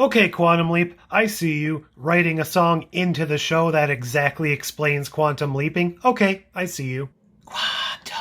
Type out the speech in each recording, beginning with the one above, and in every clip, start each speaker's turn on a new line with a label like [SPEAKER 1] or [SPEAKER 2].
[SPEAKER 1] Okay, Quantum Leap, I see you writing a song into the show that exactly explains quantum leaping. Okay, I see you.
[SPEAKER 2] Quantum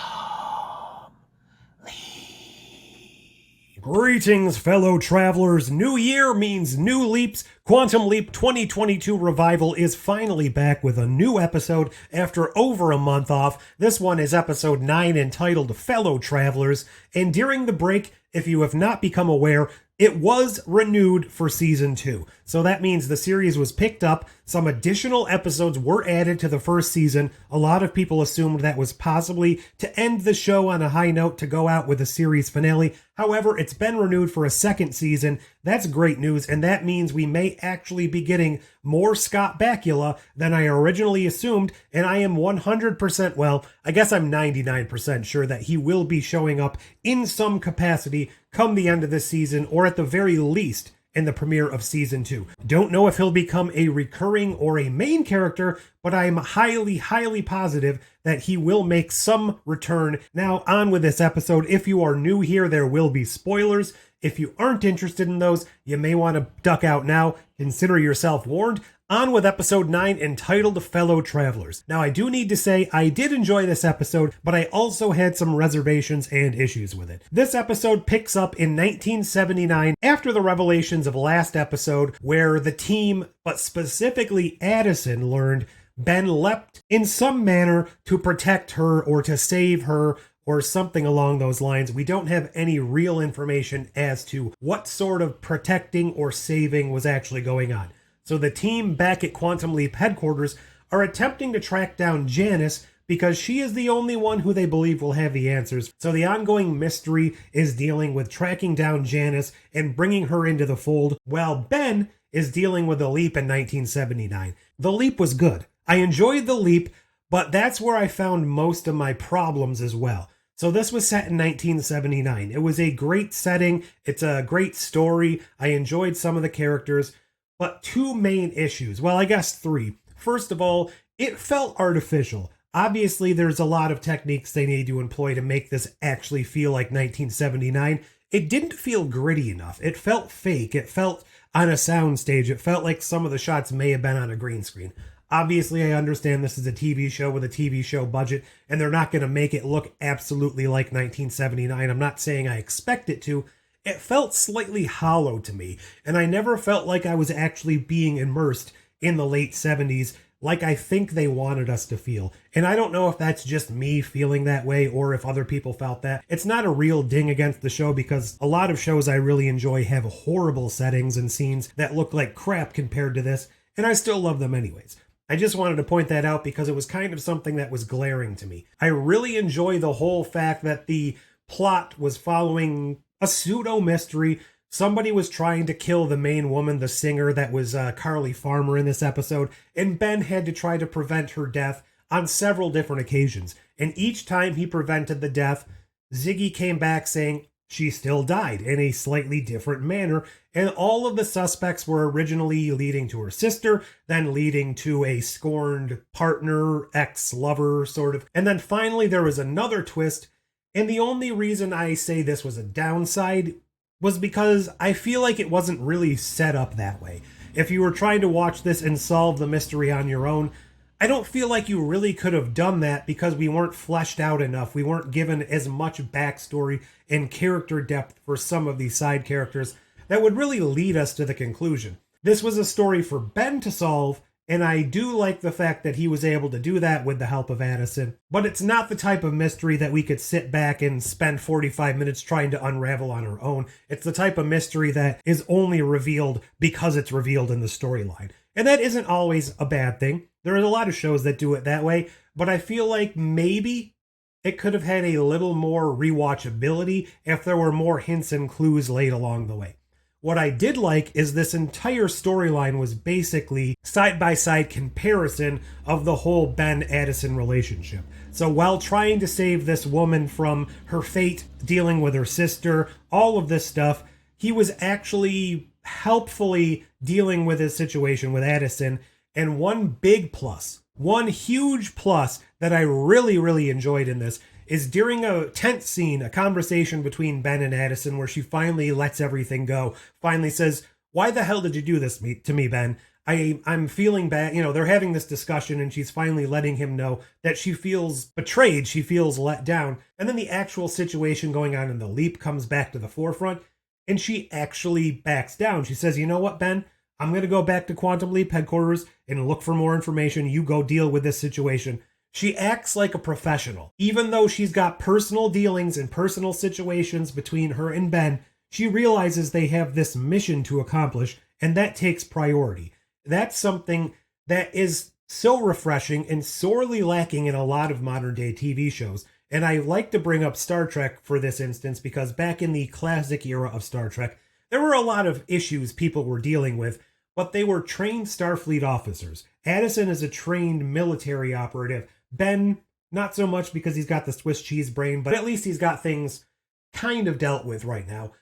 [SPEAKER 2] Leap.
[SPEAKER 1] Greetings, fellow travelers. New year means new leaps. Quantum Leap 2022 Revival is finally back with a new episode after over a month off. This one is episode 9 entitled Fellow Travelers. And during the break, if you have not become aware, it was renewed for season 2. So that means the series was picked up. Some additional episodes were added to the first season. A lot of people assumed that was possibly to end the show on a high note to go out with a series finale. However, it's been renewed for a second season. That's great news, and that means we may actually be getting more Scott Bakula than I originally assumed, and I am 100%, well, I guess I'm 99% sure that he will be showing up in some capacity come the end of this season, or at the very least, in the premiere of season 2. Don't know if he'll become a recurring or a main character, but I'm highly positive that he will make some return. Now, on with this episode. If you are new here, there will be spoilers. If you aren't interested in those, you may want to duck out now. Consider yourself warned. On with episode 9 entitled Fellow Travelers. Now, I do need to say I did enjoy this episode, but I also had some reservations and issues with it. This episode picks up in 1979 after the revelations of last episode, where the team, but specifically Addison, learned Ben leapt in some manner to protect her or to save her or something along those lines. We don't have any real information as to what sort of protecting or saving was actually going on. So the team back at Quantum Leap headquarters are attempting to track down Janice because she is the only one who they believe will have the answers. So the ongoing mystery is dealing with tracking down Janice and bringing her into the fold, while Ben is dealing with the leap in 1979. The leap was good. I enjoyed the leap, but that's where I found most of my problems as well. So this was set in 1979. It was a great setting. It's a great story. I enjoyed some of the characters. But two main issues, well, I guess three. First of all, it felt artificial. Obviously, there's a lot of techniques they need to employ to make this actually feel like 1979. It didn't feel gritty enough. It felt fake. It felt on a soundstage. It felt like some of the shots may have been on a green screen. Obviously, I understand this is a TV show with a TV show budget, and they're not going to make it look absolutely like 1979. I'm not saying I expect it to. It felt slightly hollow to me, and I never felt like I was actually being immersed in the late 70s like I think they wanted us to feel. And I don't know if that's just me feeling that way or if other people felt that. It's not a real ding against the show because a lot of shows I really enjoy have horrible settings and scenes that look like crap compared to this, and I still love them anyways. I just wanted to point that out because it was kind of something that was glaring to me. I really enjoy the whole fact that the plot was following a pseudo-mystery. Somebody was trying to kill the main woman, the singer that was Carly Farmer in this episode, and Ben had to try to prevent her death on several different occasions. And each time he prevented the death, Ziggy came back saying she still died in a slightly different manner, and all of the suspects were originally leading to her sister, then leading to a scorned partner, ex-lover, sort of. And then finally there was another twist. And the only reason I say this was a downside was because I feel like it wasn't really set up that way. If you were trying to watch this and solve the mystery on your own, I don't feel like you really could have done that because we weren't fleshed out enough. We weren't given as much backstory and character depth for some of these side characters that would really lead us to the conclusion. This was a story for Ben to solve, and I do like the fact that he was able to do that with the help of Addison. But it's not the type of mystery that we could sit back and spend 45 minutes trying to unravel on our own. It's the type of mystery that is only revealed because it's revealed in the storyline. And that isn't always a bad thing. There are a lot of shows that do it that way, but I feel like maybe it could have had a little more rewatchability if there were more hints and clues laid along the way. What I did like is this entire storyline was basically side-by-side comparison of the whole Ben-Addison relationship. So while trying to save this woman from her fate, dealing with her sister, all of this stuff, he was actually helpfully dealing with his situation with Addison. And one big plus, one huge plus that I really enjoyed in this is during a tense scene, a conversation between Ben and Addison where she finally lets everything go, finally says, why the hell did you do this to me, Ben? I'm feeling bad. You know, they're having this discussion and she's finally letting him know that she feels betrayed. She feels let down. And then the actual situation going on in the leap comes back to the forefront and she actually backs down. She says, you know what, Ben? I'm going to go back to Quantum Leap headquarters and look for more information. You go deal with this situation. She acts like a professional. Even though she's got personal dealings and personal situations between her and Ben, she realizes they have this mission to accomplish, and that takes priority. That's something that is so refreshing and sorely lacking in a lot of modern day TV shows. And I like to bring up Star Trek for this instance because back in the classic era of Star Trek, there were a lot of issues people were dealing with, but they were trained Starfleet officers. Addison is a trained military operative. Ben, not so much because he's got the Swiss cheese brain, but at least he's got things kind of dealt with right now.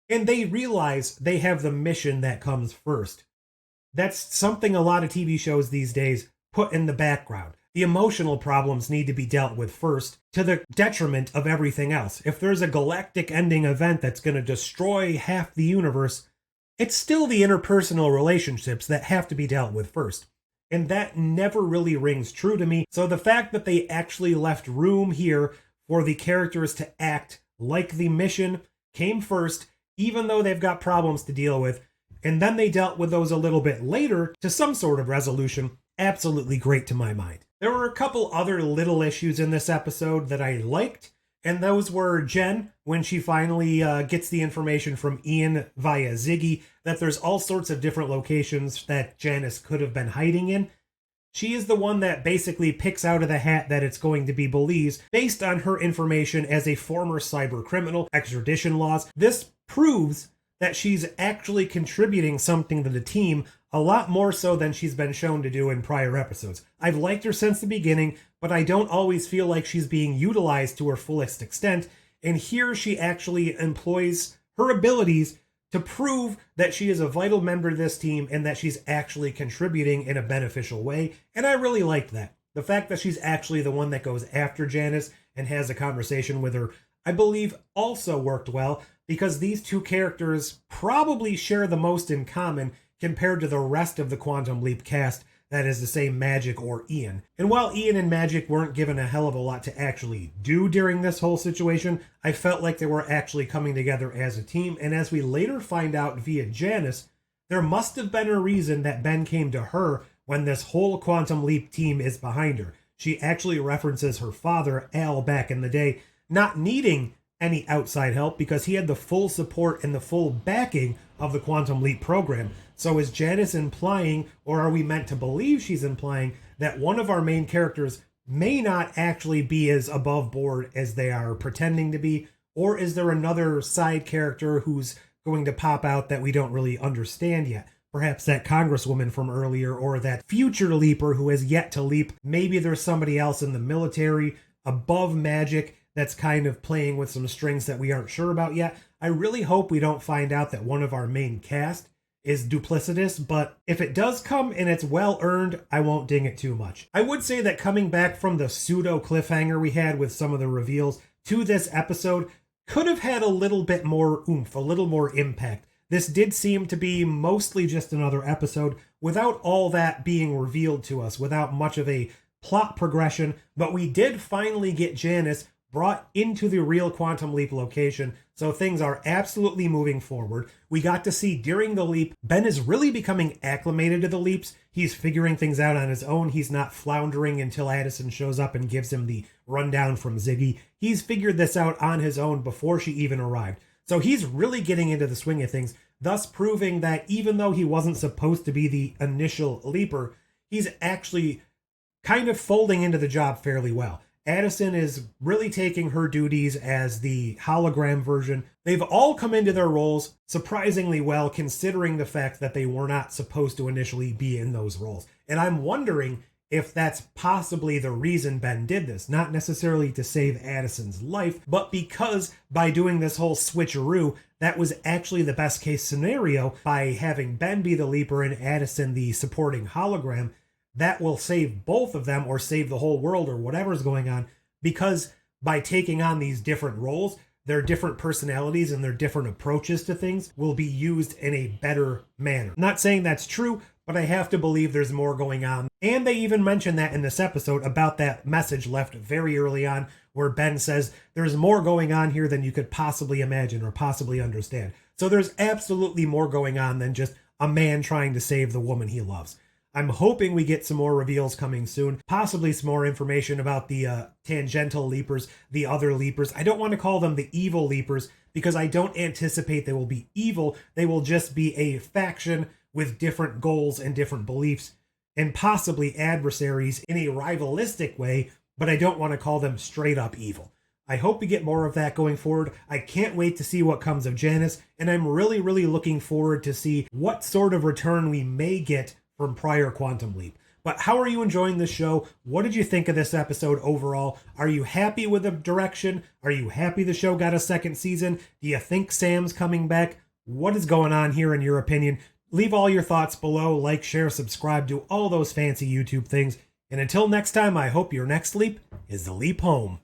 [SPEAKER 1] And they realize they have the mission that comes first. That's something a lot of TV shows these days put in the background. The emotional problems need to be dealt with first, to the detriment of everything else. If there's a galactic ending event that's going to destroy half the universe, it's still the interpersonal relationships that have to be dealt with first. And that never really rings true to me. So the fact that they actually left room here for the characters to act like the mission came first, even though they've got problems to deal with, and then they dealt with those a little bit later to some sort of resolution, absolutely great to my mind. There were a couple other little issues in this episode that I liked, and those were Jen, when she finally gets the information from Ian via Ziggy that there's all sorts of different locations that Janice could have been hiding in. She is the one that basically picks out of the hat that it's going to be Belize based on her information as a former cyber criminal, extradition laws. This proves that she's actually contributing something to the team a lot more so than she's been shown to do in prior episodes. I've liked her since the beginning, but I don't always feel like she's being utilized to her fullest extent, and here she actually employs her abilities to prove that she is a vital member of this team and that she's actually contributing in a beneficial way, and I really liked that. The fact that she's actually the one that goes after Janice and has a conversation with her, I believe also worked well, because these two characters probably share the most in common compared to the rest of the Quantum Leap cast, that is to say Magic or Ian. And while Ian and Magic weren't given a hell of a lot to actually do during this whole situation, I felt like they were actually coming together as a team, and as we later find out via Janice, there must have been a reason that Ben came to her when this whole Quantum Leap team is behind her. She actually references her father, Al, back in the day, not needing any outside help because he had the full support and the full backing of the Quantum Leap program. So is Janice implying, or are we meant to believe she's implying, that one of our main characters may not actually be as above board as they are pretending to be? Or is there another side character who's going to pop out that we don't really understand yet? Perhaps that congresswoman from earlier, or that future leaper who has yet to leap. Maybe there's somebody else in the military above Magic that's kind of playing with some strings that we aren't sure about yet. I really hope we don't find out that one of our main cast is duplicitous, but if it does come and it's well earned, I won't ding it too much. I would say that coming back from the pseudo cliffhanger we had with some of the reveals to this episode could have had a little bit more oomph, a little more impact. This did seem to be mostly just another episode without all that being revealed to us, without much of a plot progression, but we did finally get Janice brought into the real Quantum Leap location, so things are absolutely moving forward. We got to see during the leap, Ben is really becoming acclimated to the leaps. He's figuring things out on his own. He's not floundering until Addison shows up and gives him the rundown from Ziggy. He's figured this out on his own before she even arrived. So he's really getting into the swing of things, thus proving that even though he wasn't supposed to be the initial leaper, he's actually kind of folding into the job fairly well. Addison is really taking her duties as the hologram version. They've all come into their roles surprisingly well, considering the fact that they were not supposed to initially be in those roles. And I'm wondering if that's possibly the reason Ben did this. Not necessarily to save Addison's life, but because by doing this whole switcheroo, that was actually the best case scenario. By having Ben be the leaper and Addison the supporting hologram, that will save both of them, or save the whole world, or whatever's going on, because by taking on these different roles, their different personalities and their different approaches to things will be used in a better manner. Not saying that's true, but I have to believe there's more going on. And they even mentioned that in this episode about that message left very early on where Ben says there's more going on here than you could possibly imagine or possibly understand. So there's absolutely more going on than just a man trying to save the woman he loves. I'm hoping we get some more reveals coming soon, possibly some more information about the tangential leapers, the other leapers. I don't want to call them the evil leapers because I don't anticipate they will be evil. They will just be a faction with different goals and different beliefs and possibly adversaries in a rivalistic way, but I don't want to call them straight up evil. I hope we get more of that going forward. I can't wait to see what comes of Janice, and I'm really, really looking forward to see what sort of return we may get from prior Quantum Leap. But how are you enjoying this show? What did you think of this episode overall? Are you happy with the direction? Are you happy the show got a second season? Do you think Sam's coming back? What is going on here in your opinion? Leave all your thoughts below, like, share, subscribe, do all those fancy YouTube things. And until next time, I hope your next leap is the leap home.